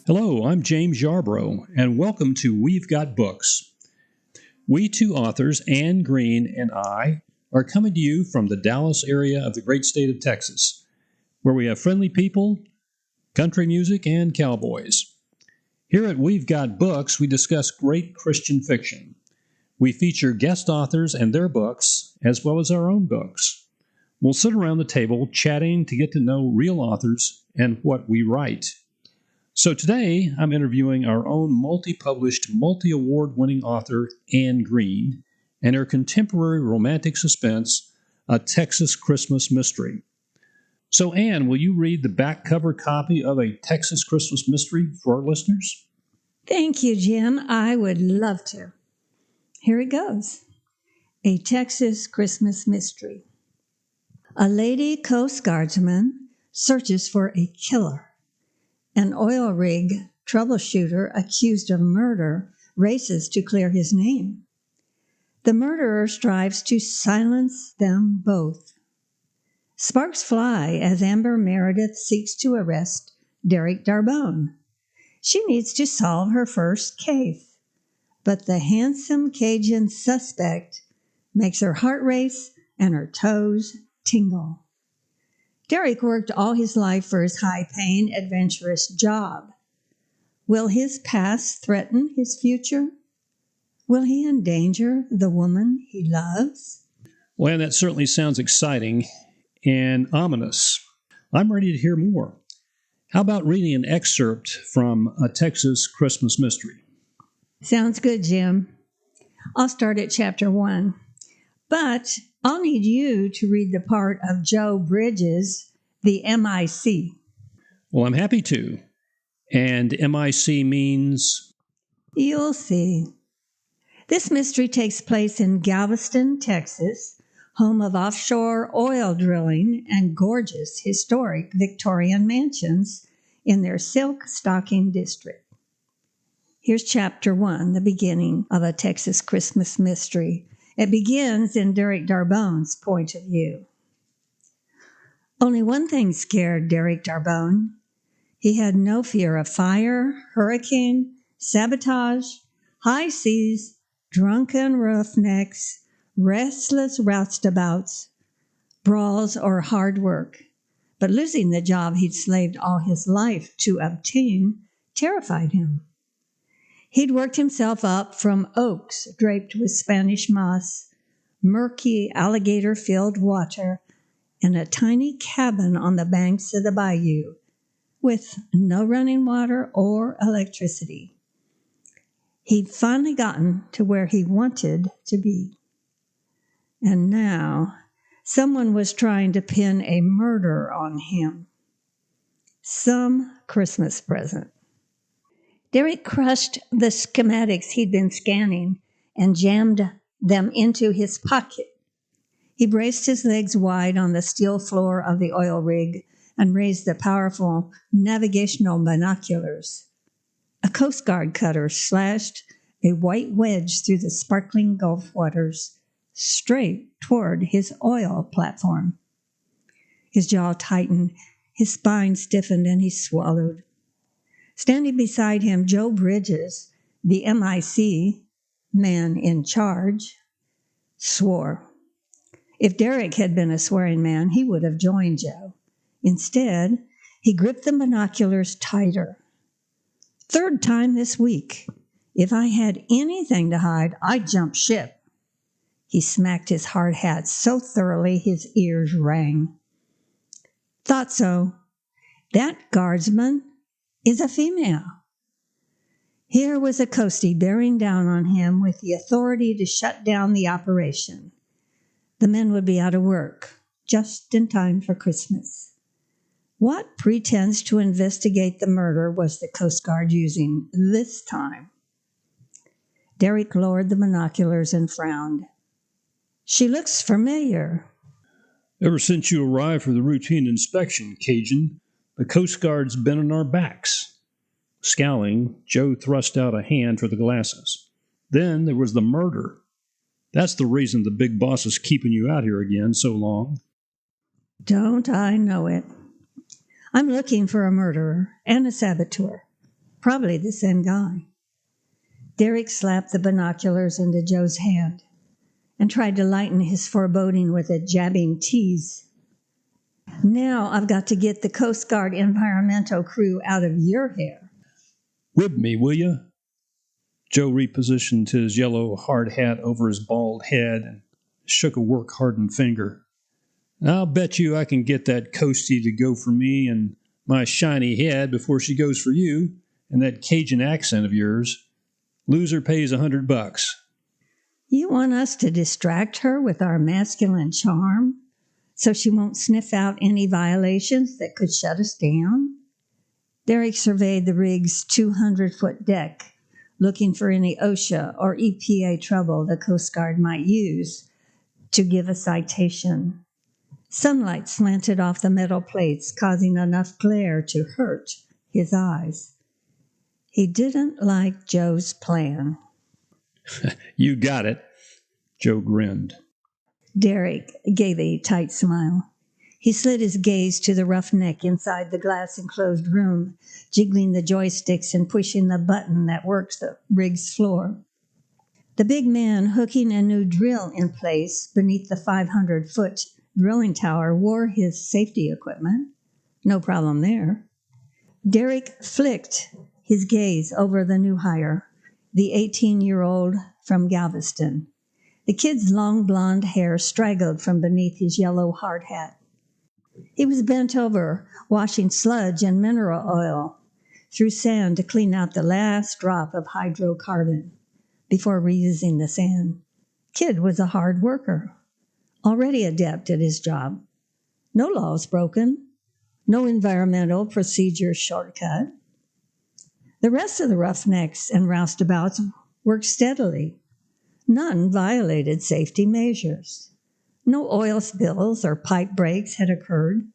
Hello, I'm James Yarbrough, and welcome to We've Got Books. We two authors, Anne Greene and I, are coming to you from the Dallas area of the great state of Texas, where we have friendly people, country music, and cowboys. Here at We've Got Books, we discuss great Christian fiction. We feature guest authors and their books, as well as our own books. We'll sit around the table chatting to get to know real authors and what we write. So today, I'm interviewing our own multi-published, multi-award-winning author, Anne Greene, and her contemporary romantic suspense, A Texas Christmas Mystery. So, Anne, will you read the back cover copy of A Texas Christmas Mystery for our listeners? Thank you, Jim. I would love to. Here it goes. A Texas Christmas Mystery. A lady coastguardsman searches for a killer. An oil rig troubleshooter accused of murder races to clear his name. The murderer strives to silence them both. Sparks fly as Amber Meredith seeks to arrest Derek Darbone. She needs to solve her first case, but the handsome Cajun suspect makes her heart race and her toes tingle. Derek worked all his life for his high-paying, adventurous job. Will his past threaten his future? Will he endanger the woman he loves? Well, Anne, that certainly sounds exciting and ominous. I'm ready to hear more. How about reading an excerpt from A Texas Christmas Mystery? Sounds good, Jim. I'll start at chapter 1. But I'll need you to read the part of Joe Bridges, the MIC. Well, I'm happy to. And MIC means? You'll see. This mystery takes place in Galveston, Texas, home of offshore oil drilling and gorgeous historic Victorian mansions in their silk stocking district. Here's chapter 1, the beginning of A Texas Christmas Mystery. It begins in Derek Darbone's point of view. Only one thing scared Derek Darbone. He had no fear of fire, hurricane, sabotage, high seas, drunken roughnecks, restless roustabouts, brawls, or hard work. But losing the job he'd slaved all his life to obtain terrified him. He'd worked himself up from oaks draped with Spanish moss, murky alligator-filled water, and a tiny cabin on the banks of the bayou with no running water or electricity. He'd finally gotten to where he wanted to be. And now someone was trying to pin a murder on him. Some Christmas present. Derek crushed the schematics he'd been scanning and jammed them into his pocket. He braced his legs wide on the steel floor of the oil rig and raised the powerful navigational binoculars. A Coast Guard cutter slashed a white wedge through the sparkling Gulf waters, straight toward his oil platform. His jaw tightened, his spine stiffened, and he swallowed. Standing beside him, Joe Bridges, the MIC, man in charge, swore. If Derek had been a swearing man, he would have joined Joe. Instead, he gripped the binoculars tighter. Third time this week. If I had anything to hide, I'd jump ship. He smacked his hard hat so thoroughly his ears rang. Thought so. That guardsman is a female. Here was a coastie bearing down on him with the authority to shut down the operation. The men would be out of work, just in time for Christmas. What pretense to investigate the murder was the Coast Guard using this time? Derek lowered the binoculars and frowned. She looks familiar. Ever since you arrived for the routine inspection, Cajun, the Coast Guard's been on our backs. Scowling, Joe thrust out a hand for the glasses. Then there was the murder. That's the reason the big boss is keeping you out here again so long. Don't I know it? I'm looking for a murderer and a saboteur. Probably the same guy. Derek slapped the binoculars into Joe's hand and tried to lighten his foreboding with a jabbing tease. Now I've got to get the Coast Guard environmental crew out of your hair. Whip me, will you? Joe repositioned his yellow hard hat over his bald head and shook a work-hardened finger. I'll bet you I can get that Coastie to go for me and my shiny head before she goes for you and that Cajun accent of yours. Loser pays $100. You want us to distract her with our masculine charm so she won't sniff out any violations that could shut us down? Derek surveyed the rig's 200-foot deck, looking for any OSHA or EPA trouble the Coast Guard might use to give a citation. Sunlight slanted off the metal plates, causing enough glare to hurt his eyes. He didn't like Joe's plan. You got it, Joe grinned. Derek gave a tight smile. He slid his gaze to the roughneck inside the glass-enclosed room, jiggling the joysticks and pushing the button that works the rig's floor. The big man hooking a new drill in place beneath the 500-foot drilling tower wore his safety equipment. No problem there. Derek flicked his gaze over the new hire, the 18-year-old from Galveston. The kid's long blonde hair straggled from beneath his yellow hard hat. He was bent over, washing sludge and mineral oil through sand to clean out the last drop of hydrocarbon before reusing the sand. Kid was a hard worker, already adept at his job. No laws broken, no environmental procedures shortcut. The rest of the roughnecks and roustabouts worked steadily. None violated safety measures. No oil spills or pipe breaks had occurred.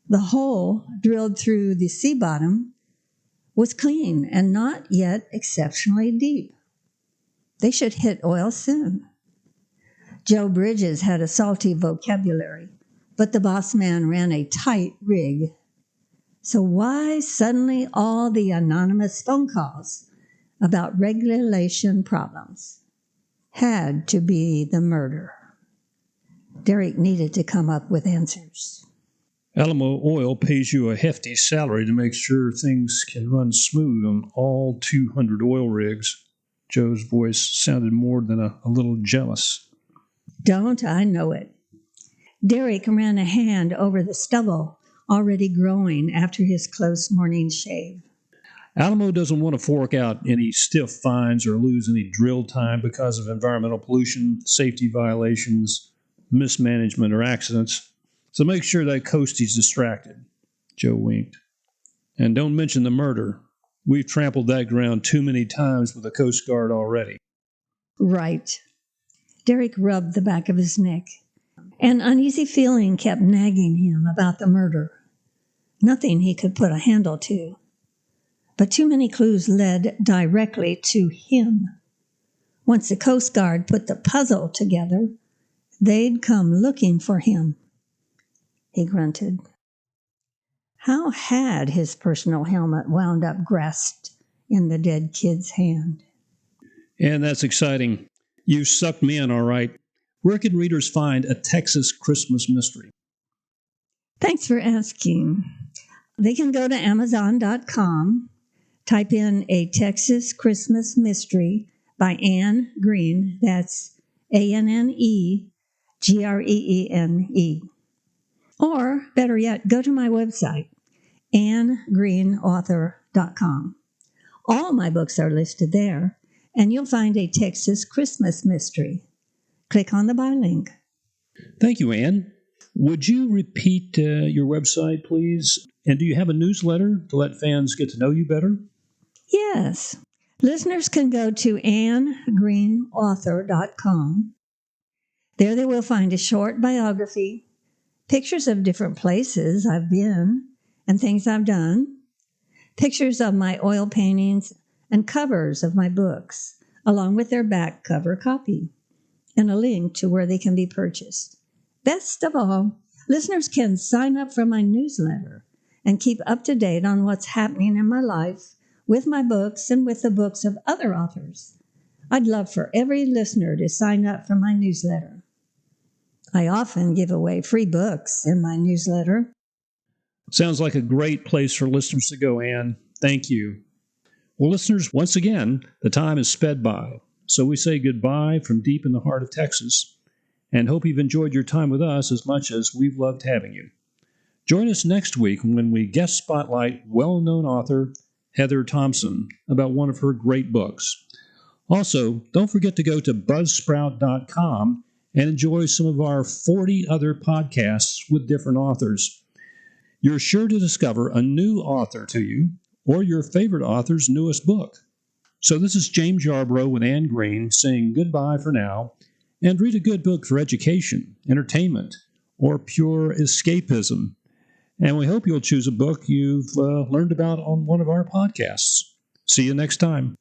The hole drilled through the sea bottom was clean and not yet exceptionally deep. They should hit oil soon. Joe Bridges had a salty vocabulary, but the boss man ran a tight rig. So why suddenly all the anonymous phone calls about regulation problems? Had to be the murder. Derek needed to come up with answers. Alamo Oil pays you a hefty salary to make sure things can run smooth on all 200 oil rigs. Joe's voice sounded more than a little jealous. Don't I know it? Derek ran a hand over the stubble already growing after his close morning shave. Alamo doesn't want to fork out any stiff fines or lose any drill time because of environmental pollution, safety violations, mismanagement, or accidents. So make sure that Coastie's distracted. Joe winked. And don't mention the murder. We've trampled that ground too many times with the Coast Guard already. Right. Derek rubbed the back of his neck. An uneasy feeling kept nagging him about the murder. Nothing he could put a handle to. But too many clues led directly to him. Once the Coast Guard put the puzzle together, they'd come looking for him. He grunted. How had his personal helmet wound up grasped in the dead kid's hand? And that's exciting. You sucked me in, all right. Where can readers find A Texas Christmas Mystery? Thanks for asking. They can go to Amazon.com, type in A Texas Christmas Mystery by Anne Greene. That's ANNEGREENE. Or, better yet, go to my website, AnneGreeneAuthor.com. All my books are listed there, and you'll find A Texas Christmas Mystery. Click on the buy link. Thank you, Anne. Would you repeat your website, please? And do you have a newsletter to let fans get to know you better? Yes. Listeners can go to AnneGreeneAuthor.com. There they will find a short biography, pictures of different places I've been and things I've done, pictures of my oil paintings, and covers of my books, along with their back cover copy, and a link to where they can be purchased. Best of all, listeners can sign up for my newsletter and keep up to date on what's happening in my life with my books and with the books of other authors. I'd love for every listener to sign up for my newsletter. I often give away free books in my newsletter. Sounds like a great place for listeners to go, Anne. Thank you. Well, listeners, once again, the time has sped by. So we say goodbye from deep in the heart of Texas and hope you've enjoyed your time with us as much as we've loved having you. Join us next week when we guest spotlight well-known author Heather Thompson about one of her great books. Also, don't forget to go to buzzsprout.com and enjoy some of our 40 other podcasts with different authors. You're sure to discover a new author to you or your favorite author's newest book. So this is James Yarbrough with Anne Greene saying goodbye for now, and read a good book for education, entertainment, or pure escapism. And we hope you'll choose a book you've learned about on one of our podcasts. See you next time.